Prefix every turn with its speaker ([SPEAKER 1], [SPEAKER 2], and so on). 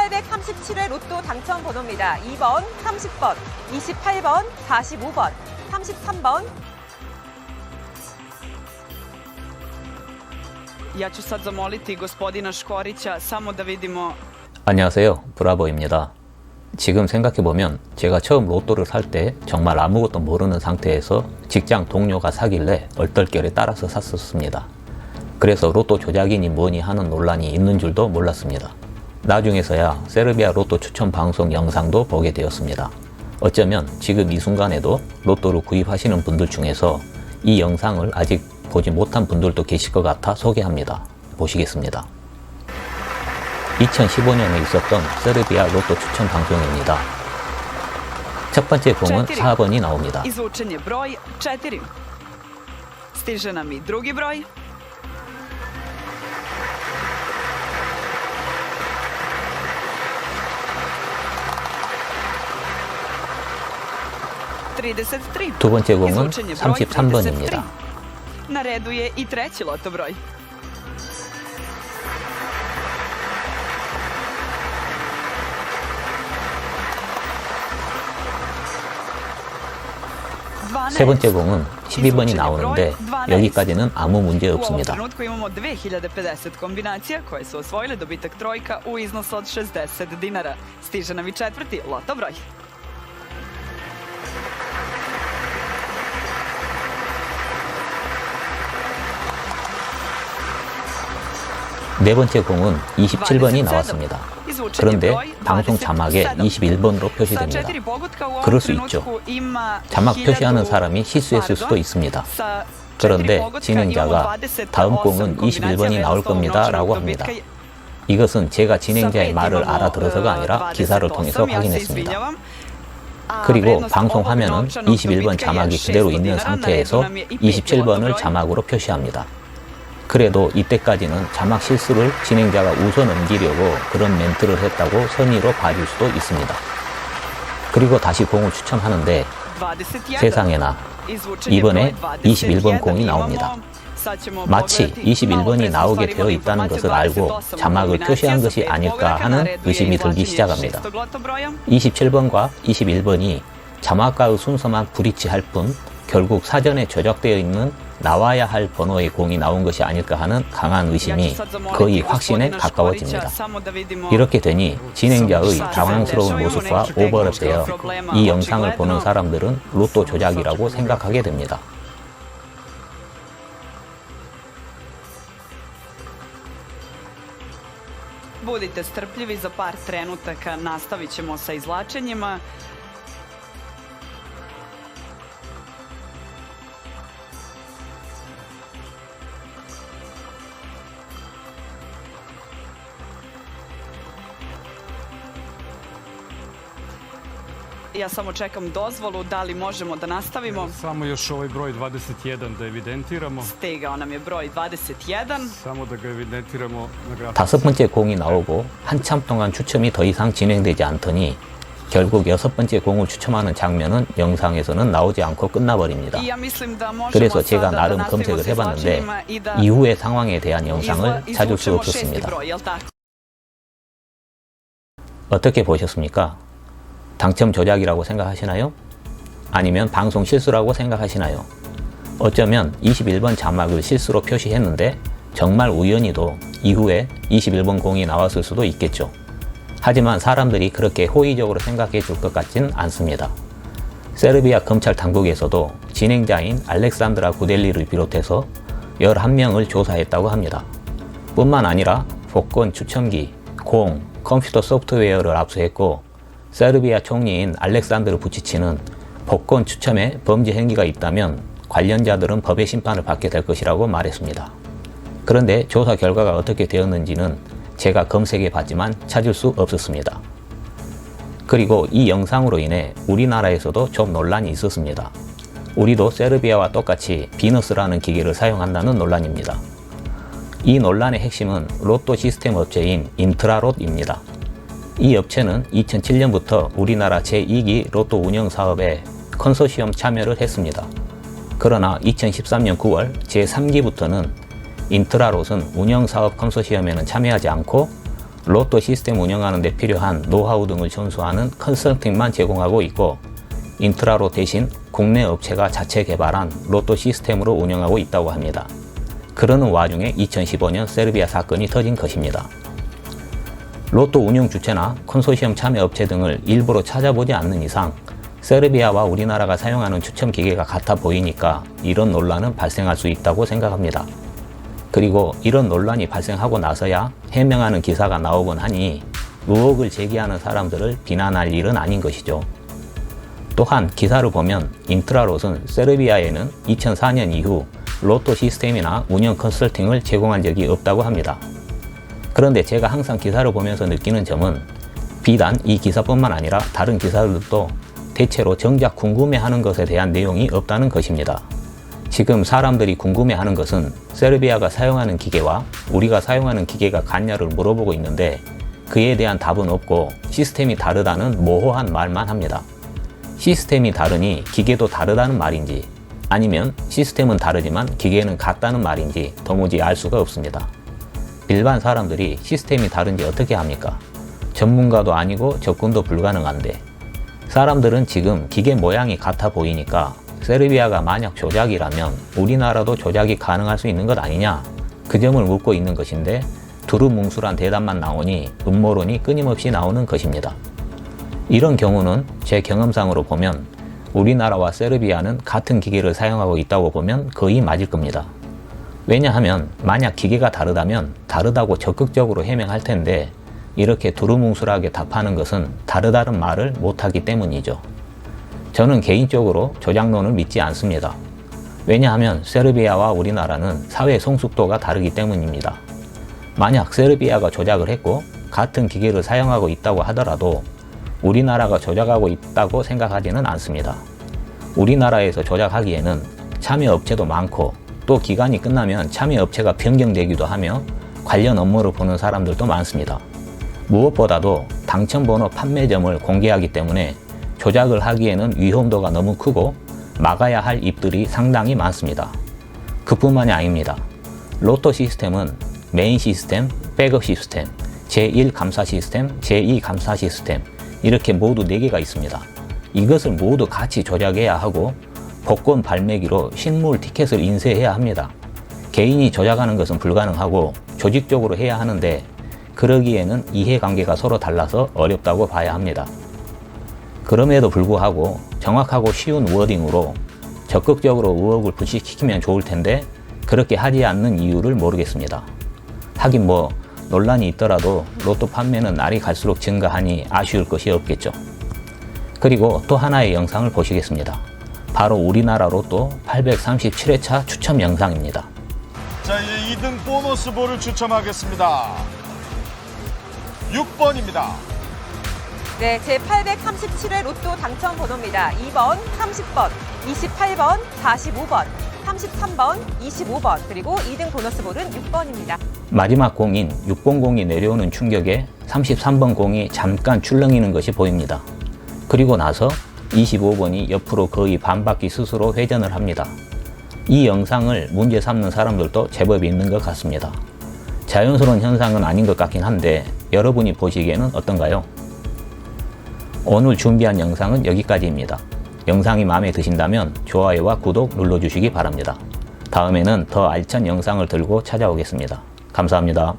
[SPEAKER 1] 837회 로또 당첨 번호입니다. 2번, 30번, 28번, 45번, 33번.
[SPEAKER 2] Ja ću sad zamoliti gospodina Škorića samo da vidimo.
[SPEAKER 3] 안녕하세요, 브라보입니다. 지금 생각해보면 제가 처음 로또를 살 때 정말 아무것도 모르는 상태에서 직장 동료가 사길래 얼떨결에 따라서 샀었습니다. 그래서 로또 조작이니 뭐니 하는 논란이 있는 줄도 몰랐습니다. 나중에서야 세르비아 로또 추천 방송 영상도 보게 되었습니다. 어쩌면 지금 이 순간에도 로또를 구입하시는 분들 중에서 이 영상을 아직 보지 못한 분들도 계실 것 같아 소개합니다. 보시겠습니다. 2015년에 있었던 세르비아 로또 추천 방송입니다. 첫 번째 공은 4번이 나옵니다.
[SPEAKER 2] Izvučen je broj 4. Stiže nam i drugi broj.
[SPEAKER 3] 두 번째 공은 33번입니다.
[SPEAKER 2] Na redu je i treći loto broj.
[SPEAKER 3] 세 번째 공은 12번이 나오는데 여기까지는 아무 문제
[SPEAKER 2] U ovom
[SPEAKER 3] 없습니다.
[SPEAKER 2] trenutku imamo 2050 kombinacija koje su osvojile dobitak trojka u iznosu od 60 dinara. Stiže nam i četvrti loto broj.
[SPEAKER 3] 네 번째 공은 27번이 나왔습니다. 그런데 방송 자막에 21번으로 표시됩니다. 그럴 수 있죠. 자막 표시하는 사람이 실수했을 수도 있습니다. 그런데 진행자가 다음 공은 21번이 나올 겁니다 라고 합니다. 이것은 제가 진행자의 말을 알아들어서가 아니라 기사를 통해서 확인했습니다. 그리고 방송 화면은 21번 자막이 그대로 있는 상태에서 27번을 자막으로 표시합니다. 그래도 이때까지는 자막 실수를 진행자가 웃어 넘기려고 그런 멘트를 했다고 선의로 봐줄 수도 있습니다. 그리고 다시 공을 추첨하는데 세상에나 이번에 21번 공이 나옵니다. 마치 21번이 나오게 되어 있다는 것을 알고 자막을 표시한 것이 아닐까 하는 의심이 들기 시작합니다. 27번과 21번이 자막과의 순서만 불일치할 뿐 결국 사전에 조작되어 있는 나와야 할 번호의 공이 나온 것이 아닐까 하는 강한 의심이 거의 확신에 가까워집니다. 이렇게 되니 진행자의 당황스러운 모습과 오버랩되어 이 영상을 보는 사람들은 로또 조작이라고 생각하게 됩니다.
[SPEAKER 2] Budite strpljivi, za par trenutaka nastavit ćemo sa izvlačenjima. Ja samo čekam dozvolu, da li možemo da nastavimo?
[SPEAKER 4] Samo još ovaj broj 21 da evidentiramo.
[SPEAKER 2] Stigao nam je broj 21.
[SPEAKER 4] Samo da ga evidentiramo na grafiku.
[SPEAKER 3] 다섯 번째 공이 나오고 한참 동안 추첨이 더 이상 진행되지 않더니 결국 여섯 번째 공을 추첨하는 장면은 영상에서는 나오지 않고 끝나버립니다. 그래서 제가 나름 검색을 해봤는데 이후의 상황에 대한 영상을 찾을 수 없었습니다. 어떻게 보셨습니까? 당첨 조작이라고 생각하시나요? 아니면 방송 실수라고 생각하시나요? 어쩌면 21번 자막을 실수로 표시했는데 정말 우연히도 이후에 21번 공이 나왔을 수도 있겠죠. 하지만 사람들이 그렇게 호의적으로 생각해 줄 것 같진 않습니다. 세르비아 검찰 당국에서도 진행자인 알렉산드라 구델리를 비롯해서 11명을 조사했다고 합니다. 뿐만 아니라 복권 추첨기, 공, 컴퓨터 소프트웨어를 압수했고 세르비아 총리인 알렉산드르 부치치는 복권 추첨에 범죄 행위가 있다면 관련자들은 법의 심판을 받게 될 것이라고 말했습니다. 그런데 조사 결과가 어떻게 되었는지는 제가 검색해 봤지만 찾을 수 없었습니다. 그리고 이 영상으로 인해 우리나라에서도 좀 논란이 있었습니다. 우리도 세르비아와 똑같이 비너스라는 기계를 사용한다는 논란입니다. 이 논란의 핵심은 로또 시스템 업체인 인트라롯입니다. 이 업체는 2007년부터 우리나라 제2기 로또 운영 사업에 컨소시엄 참여를 했습니다. 그러나 2013년 9월 제3기부터는 인트라롯은 운영 사업 컨소시엄에는 참여하지 않고 로또 시스템 운영하는 데 필요한 노하우 등을 전수하는 컨설팅만 제공하고 있고, 인트라로 대신 국내 업체가 자체 개발한 로또 시스템으로 운영하고 있다고 합니다. 그러는 와중에 2015년 세르비아 사건이 터진 것입니다. 로또 운영 주체나 컨소시엄 참여 업체 등을 일부러 찾아보지 않는 이상 세르비아와 우리나라가 사용하는 추첨 기계가 같아 보이니까 이런 논란은 발생할 수 있다고 생각합니다. 그리고 이런 논란이 발생하고 나서야 해명하는 기사가 나오곤 하니 의혹을 제기하는 사람들을 비난할 일은 아닌 것이죠. 또한 기사를 보면 인트라롯은 세르비아에는 2004년 이후 로또 시스템이나 운영 컨설팅을 제공한 적이 없다고 합니다. 그런데 제가 항상 기사를 보면서 느끼는 점은 비단 이 기사뿐만 아니라 다른 기사들도 대체로 정작 궁금해하는 것에 대한 내용이 없다는 것입니다. 지금 사람들이 궁금해하는 것은 세르비아가 사용하는 기계와 우리가 사용하는 기계가 같냐를 물어보고 있는데 그에 대한 답은 없고 시스템이 다르다는 모호한 말만 합니다. 시스템이 다르니 기계도 다르다는 말인지 아니면 시스템은 다르지만 기계는 같다는 말인지 도무지 알 수가 없습니다. 일반 사람들이 시스템이 다른지 어떻게 합니까? 전문가도 아니고 접근도 불가능한데 사람들은 지금 기계 모양이 같아 보이니까 세르비아가 만약 조작이라면 우리나라도 조작이 가능할 수 있는 것 아니냐? 그 점을 묻고 있는 것인데 두루뭉술한 대답만 나오니 음모론이 끊임없이 나오는 것입니다. 이런 경우는 제 경험상으로 보면 우리나라와 세르비아는 같은 기계를 사용하고 있다고 보면 거의 맞을 겁니다. 왜냐하면 만약 기계가 다르다면 다르다고 적극적으로 해명할 텐데 이렇게 두루뭉술하게 답하는 것은 다르다는 말을 못하기 때문이죠. 저는 개인적으로 조작론을 믿지 않습니다. 왜냐하면 세르비아와 우리나라는 사회 성숙도가 다르기 때문입니다. 만약 세르비아가 조작을 했고 같은 기계를 사용하고 있다고 하더라도 우리나라가 조작하고 있다고 생각하지는 않습니다. 우리나라에서 조작하기에는 참여업체도 많고 또 기간이 끝나면 참여업체가 변경되기도 하며 관련 업무를 보는 사람들도 많습니다. 무엇보다도 당첨번호 판매점을 공개하기 때문에 조작을 하기에는 위험도가 너무 크고 막아야 할 입들이 상당히 많습니다. 그뿐만이 아닙니다. 로또 시스템은 메인 시스템, 백업 시스템, 제1 감사 시스템, 제2 감사 시스템 이렇게 모두 4개가 있습니다. 이것을 모두 같이 조작해야 하고 복권 발매기로 실물 티켓을 인쇄해야 합니다. 개인이 조작하는 것은 불가능하고 조직적으로 해야 하는데 그러기에는 이해관계가 서로 달라서 어렵다고 봐야 합니다. 그럼에도 불구하고 정확하고 쉬운 워딩으로 적극적으로 의혹을 불식시키면 좋을 텐데 그렇게 하지 않는 이유를 모르겠습니다. 하긴 뭐 논란이 있더라도 로또 판매는 날이 갈수록 증가하니 아쉬울 것이 없겠죠. 그리고 또 하나의 영상을 보시겠습니다. 바로 우리나라 로또 837회차 추첨 영상입니다.
[SPEAKER 5] 자, 이제 2등 보너스 볼을 추첨하겠습니다. 6번입니다.
[SPEAKER 1] 네, 제837회 로또 당첨 번호입니다. 2번, 30번, 28번, 45번, 33번, 25번, 그리고 2등 보너스 볼은 6번입니다.
[SPEAKER 3] 마지막 공인 6번 공이 내려오는 충격에 33번 공이 잠깐 출렁이는 것이 보입니다. 그리고 나서 25번이 옆으로 거의 반바퀴 스스로 회전을 합니다. 이 영상을 문제 삼는 사람들도 제법 있는 것 같습니다. 자연스러운 현상은 아닌 것 같긴 한데 여러분이 보시기에는 어떤가요? 오늘 준비한 영상은 여기까지입니다. 영상이 마음에 드신다면 좋아요와 구독 눌러주시기 바랍니다. 다음에는 더 알찬 영상을 들고 찾아오겠습니다. 감사합니다.